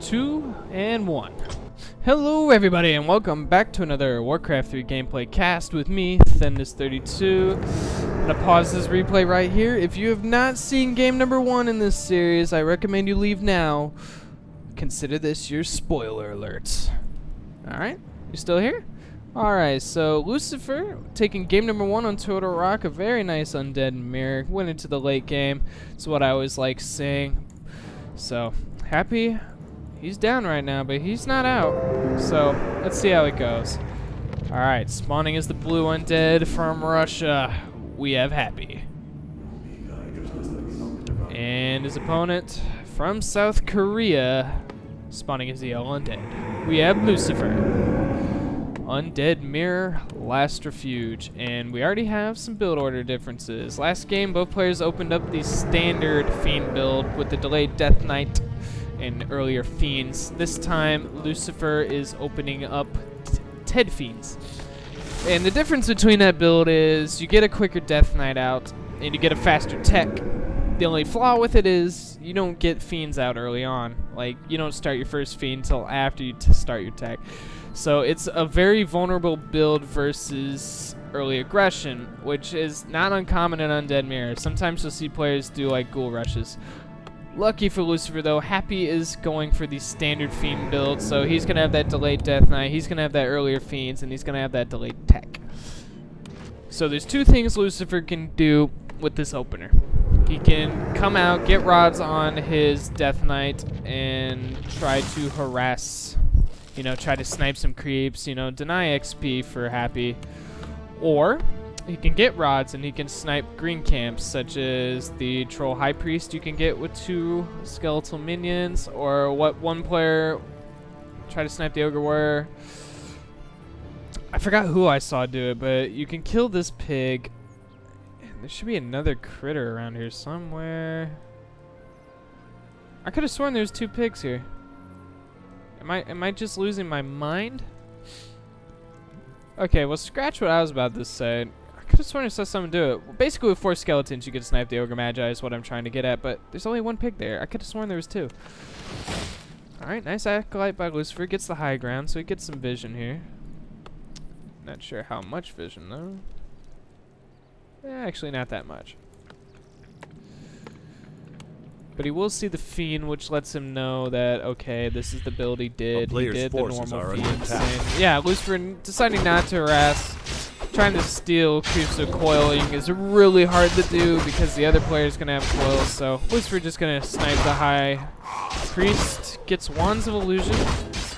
2 and 1. Hello everybody and welcome back to another Warcraft 3 gameplay cast with me, Thendis32. I'm gonna pause this replay right here. If you have not seen game number 1 in this series, I recommend you leave now. Consider this your spoiler alert. Alright, you still here? Alright, so Lucifer taking game number 1 on Total Rock, a very nice undead mirror, went into the late game. It's what I always like saying. So, Happy, he's down right now, but he's not out. So, let's see how it goes. Alright, spawning as the blue undead from Russia, we have Happy. And his opponent from South Korea, spawning as the yellow undead, we have Lucifer. Undead Mirror, Last Refuge, and we already have some build order differences. Last game, both players opened up the standard Fiend build with the delayed Death Knight and earlier Fiends. This time, Lucifer is opening up Ted Fiends. And the difference between that build is you get a quicker Death Knight out, and you get a faster tech. The only flaw with it is you don't get Fiends out early on. Like, you don't start your first Fiend until after you start your tech. So it's a very vulnerable build versus early aggression, which is not uncommon in Undead Mirror. Sometimes you'll see players do like ghoul rushes. Lucky for Lucifer though, Happy is going for the standard Fiend build, so he's going to have that delayed Death Knight, he's going to have that earlier Fiends, and he's going to have that delayed tech. So there's two things Lucifer can do with this opener. He can come out, get rods on his Death Knight, and try to harass, you know, try to snipe some creeps, you know, deny XP for Happy. Or he can get rods and he can snipe green camps, such as the Troll High Priest you can get with 2 skeletal minions, or what one player try to snipe the Ogre Warrior. I forgot who I saw do it, but you can kill this pig. And there should be another critter around here somewhere. I could have sworn there's 2 pigs here. Am I just losing my mind? Okay, well, scratch what I was about to say. I could have sworn I saw someone do it. Well, basically, with 4 skeletons, you could snipe the Ogre Magi is what I'm trying to get at, but there's only 1 pig there. I could have sworn there was 2. Alright, nice Acolyte by Lucifer. Gets the high ground, so he gets some vision here. Not sure how much vision, though. Actually, not that much. But he will see the Fiend, which lets him know that, okay, this is the build he did. He did the normal Fiend. Yeah, Lucifer deciding not to harass, trying to steal creeps with coiling is really hard to do because the other player is going to have coils. So Lucifer just going to snipe the High Priest, gets Wands of Illusion.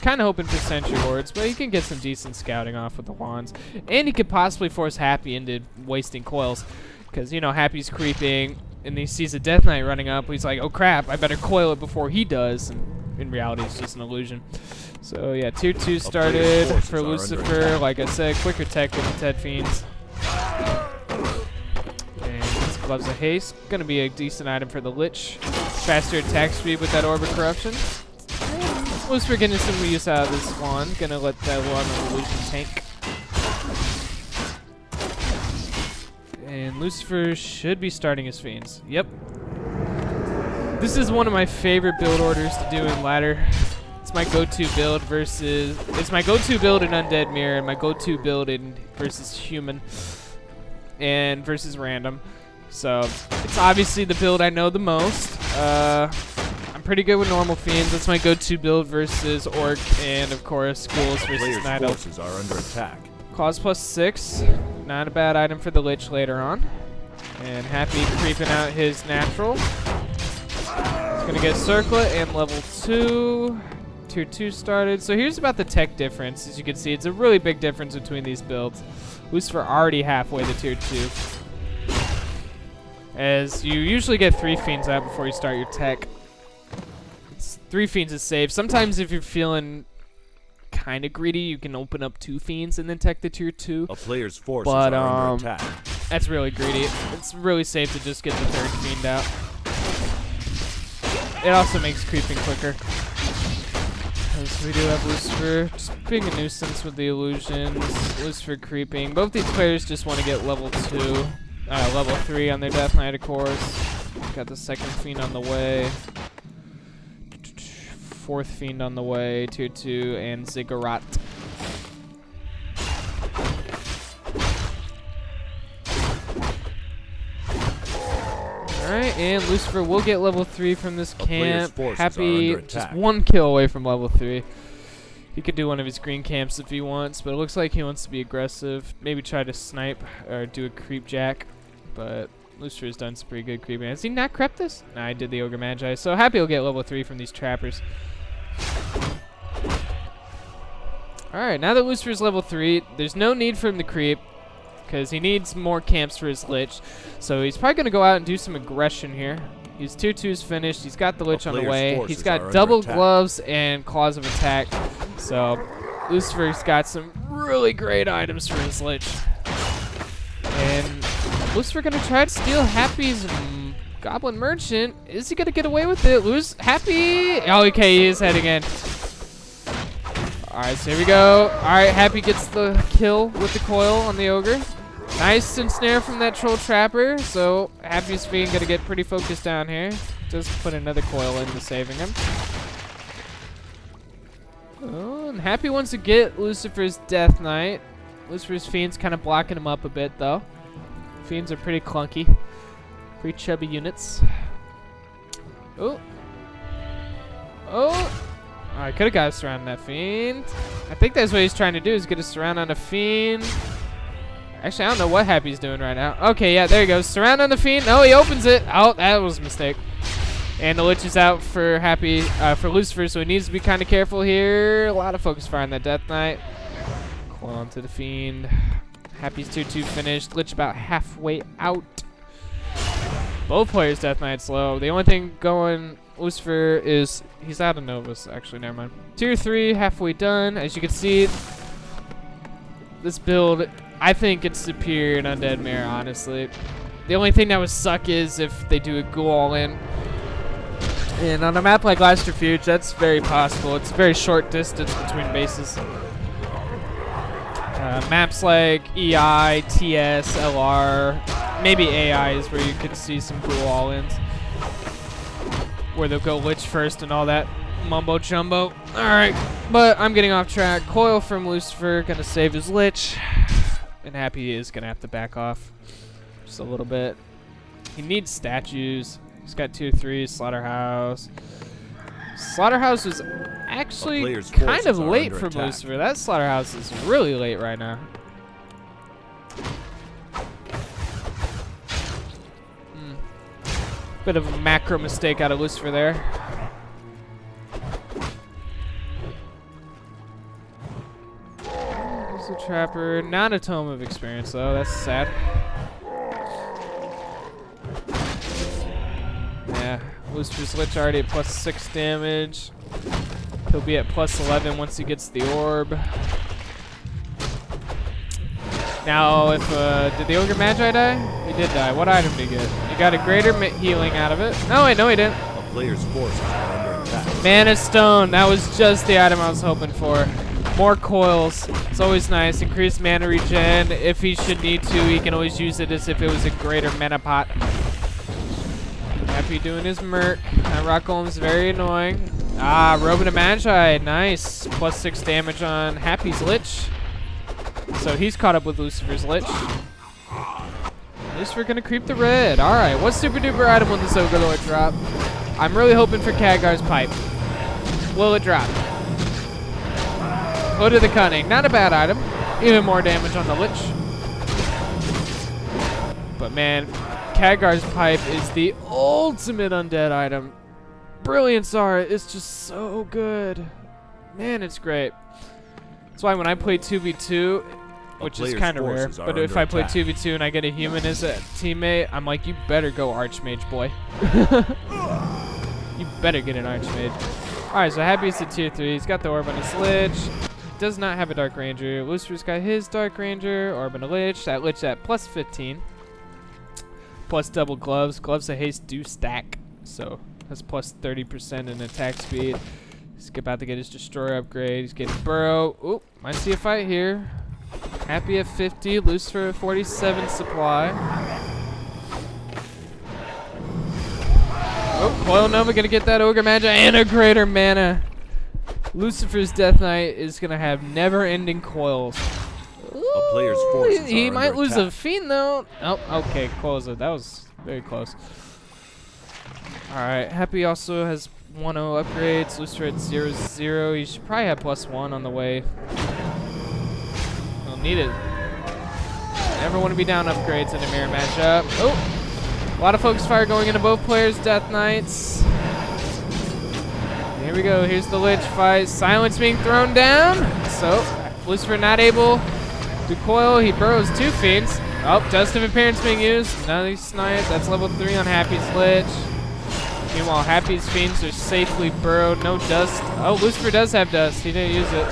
Kind of hoping for Sentry Wards, but he can get some decent scouting off with the Wands. And he could possibly force Happy into wasting coils because, you know, Happy's creeping. And he sees a Death Knight running up. He's like, oh crap, I better coil it before he does. And in reality, it's just an illusion. So yeah, tier 2 started for Lucifer. Like I said, quicker tech with the Ted Fiends. And his Gloves of Haste. Gonna be a decent item for the Lich. Faster attack speed with that Orb of Corruption. And Lucifer getting some use out of this wand. Gonna let that one illusion tank. And Lucifer should be starting his Fiends. Yep. This is one of my favorite build orders to do in ladder. It's my go-to build versus... It's my go-to build in Undead Mirror, and my go-to build in versus Human. And versus Random. So, it's obviously the build I know the most. I'm pretty good with normal Fiends. That's my go-to build versus Orc, and of course, Ghouls versus Night Elf. Forces are under attack. Claws plus 6, not a bad item for the Lich later on. And Happy creeping out his natural. He's gonna get Circlet and level 2. Tier 2 started. So here's about the tech difference. As you can see, it's a really big difference between these builds. Lucifer already halfway to tier 2. As you usually get 3 Fiends out before you start your tech. 3 Fiends is safe. Sometimes if you're feeling kind of greedy, you can open up 2 Fiends and then tech the tier 2. A player's forces are under attack. That's really greedy. It's really safe to just get the 3rd Fiend out. It also makes creeping quicker. As we do have Lucifer just being a nuisance with the illusions. Lucifer creeping. Both these players just want to get level 2, level 3 on their Death Knight, of course. Got the 2nd Fiend on the way. 4th Fiend on the way, tier 2, and Ziggurat. Alright, and Lucifer will get level 3 from this camp. Happy just 1 kill away from level 3. He could do one of his green camps if he wants, but it looks like he wants to be aggressive. Maybe try to snipe or do a creep jack, but Lucifer's done some pretty good creeping. Has he not crept this? Nah, I did the Ogre Magi. So Happy will get level 3 from these trappers. Alright, now that Lucifer's level 3, there's no need for him to creep, because he needs more camps for his Lich. So he's probably going to go out and do some aggression here. His tier 2's finished. He's got the Lich on the way. He's got double gloves and claws of attack. So Lucifer's got some really great items for his Lich. And Lucifer going to try to steal Happy's Goblin Merchant. Is he going to get away with it? Happy. Oh, okay, he is heading in. Alright, so here we go. Alright, Happy gets the kill with the coil on the Ogre. Nice ensnare from that Troll Trapper. So Happy's Fiend gonna get pretty focused down here. Just put another coil into saving him. Oh, and Happy wants to get Lucifer's Death Knight. Lucifer's Fiend's kind of blocking him up a bit though. Fiends are pretty clunky. Pretty chubby units. Oh. Oh. I could have got a surround on that Fiend. I think that's what he's trying to do, is get a surround on a Fiend. Actually, I don't know what Happy's doing right now. Okay, yeah, there he goes. Surround on the Fiend. Oh, he opens it. Oh, that was a mistake. And the Lich is out for for Lucifer, so he needs to be kind of careful here. A lot of focus fire on that Death Knight. Coil onto the Fiend. Happy's tier 2 finished. Lich about halfway out. Both players' Death Knight's low. The only thing going Lucifer is he's out of Novus. Actually, never mind. Tier 3 halfway done. As you can see, this build, I think it's superior in Undead Mirror, honestly. The only thing that would suck is if they do a Ghoul all-in. And on a map like Lucifer, that's very possible. It's a very short distance between bases. Maps like EI, TS, LR, maybe AI is where you could see some Ghoul all-ins, where they'll go Lich first and all that mumbo jumbo. Alright, but I'm getting off track. Coil from Lucifer, gonna save his Lich. And Happy is gonna have to back off just a little bit. He needs statues. He's got tier 3, Slaughterhouse. Slaughterhouse was actually kind of late for Lucifer. That Slaughterhouse is really late right now. Bit of a macro mistake out of Lucifer there. There's a Trapper. Not a Tome of Experience, though. That's sad. Yeah, Lucifer's Lich already at plus 6 damage. He'll be at plus 11 once he gets the orb. Now, if did the Ogre Magi die? He did die. What item did he get? He got a greater healing out of it. No, wait, no, he didn't. A player's forces are under attack. Mana Stone. That was just the item I was hoping for. More coils. It's always nice. Increased mana regen. If he should need to, he can always use it as if it was a greater mana pot. Happy doing his merc. That Rock Golem's very annoying. Ah, Robe of Magi. Nice. Plus 6 damage on Happy's Lich. So he's caught up with Lucifer's Lich. Lucifer gonna creep the red. Alright, what super duper item will this Ogre Lord drop? I'm really hoping for Khadgar's Pipe. Will it drop? Hood of the Cunning. Not a bad item. Even more damage on the Lich. But man, Khadgar's Pipe is the ultimate undead item. Brilliant Zara is just so good. Man, it's great. That's why when I play 2v2, which is kind of rare, but if I play 2v2 and I get a human as a teammate, I'm like, you better go Archmage, boy. You better get an Archmage. Alright, so Happy's at tier 3. He's got the orb on his Lich. He does not have a Dark Ranger. Lucifer's got his Dark Ranger, orb on a Lich. That Lich at plus 15. Plus double gloves. Gloves of haste do stack, so that's plus 30% in attack speed. He's about to get his Destroyer upgrade. He's getting Burrow. Oop, might see a fight here. Happy at 50, Lucifer at 47 supply. Oh, Coil Nova gonna get that Ogre Magi and a greater mana. Lucifer's Death Knight is gonna have never-ending coils. A player's forces He are might under lose a attack. fiend though. Oh, okay, coils. That was very close. All right, Happy also has 1-0 upgrades. Lucifer at 0-0. He should probably have +1 on the way. He'll need it. Never want to be down upgrades in a mirror matchup. Oh, a lot of focus fire going into both players' Death Knights. Here we go. Here's the Lich fight. Silence being thrown down. So Lucifer not able to coil. He burrows 2 fiends. Oh, Dust of Appearance being used. Another snipe. That's level 3 on Happy's Lich. Meanwhile, Happy's fiends are safely burrowed. No dust. Oh, Lucifer does have dust. He didn't use it.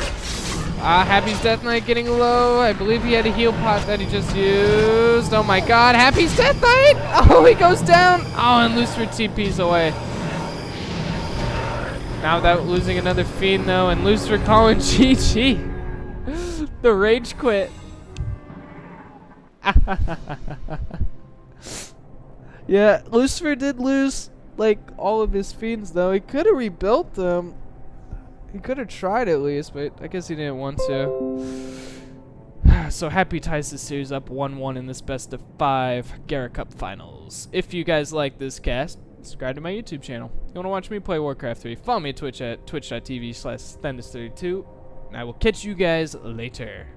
Happy's Death Knight getting low. I believe he had a heal pot that he just used. Oh my god, Happy's Death Knight! Oh, he goes down. Oh, and Lucifer TP's away. Now without losing another fiend though, and Lucifer calling GG. The rage quit. Yeah, Lucifer did lose like all of his fiends though. He could have rebuilt them. He could have tried at least, but I guess he didn't want to. So Happy ties the series up 1-1 in this best of 5 Gera Cup Finals. If you guys like this cast, subscribe to my YouTube channel. If you want to watch me play Warcraft 3, follow me at Twitch at twitch.tv/Thendis32. And I will catch you guys later.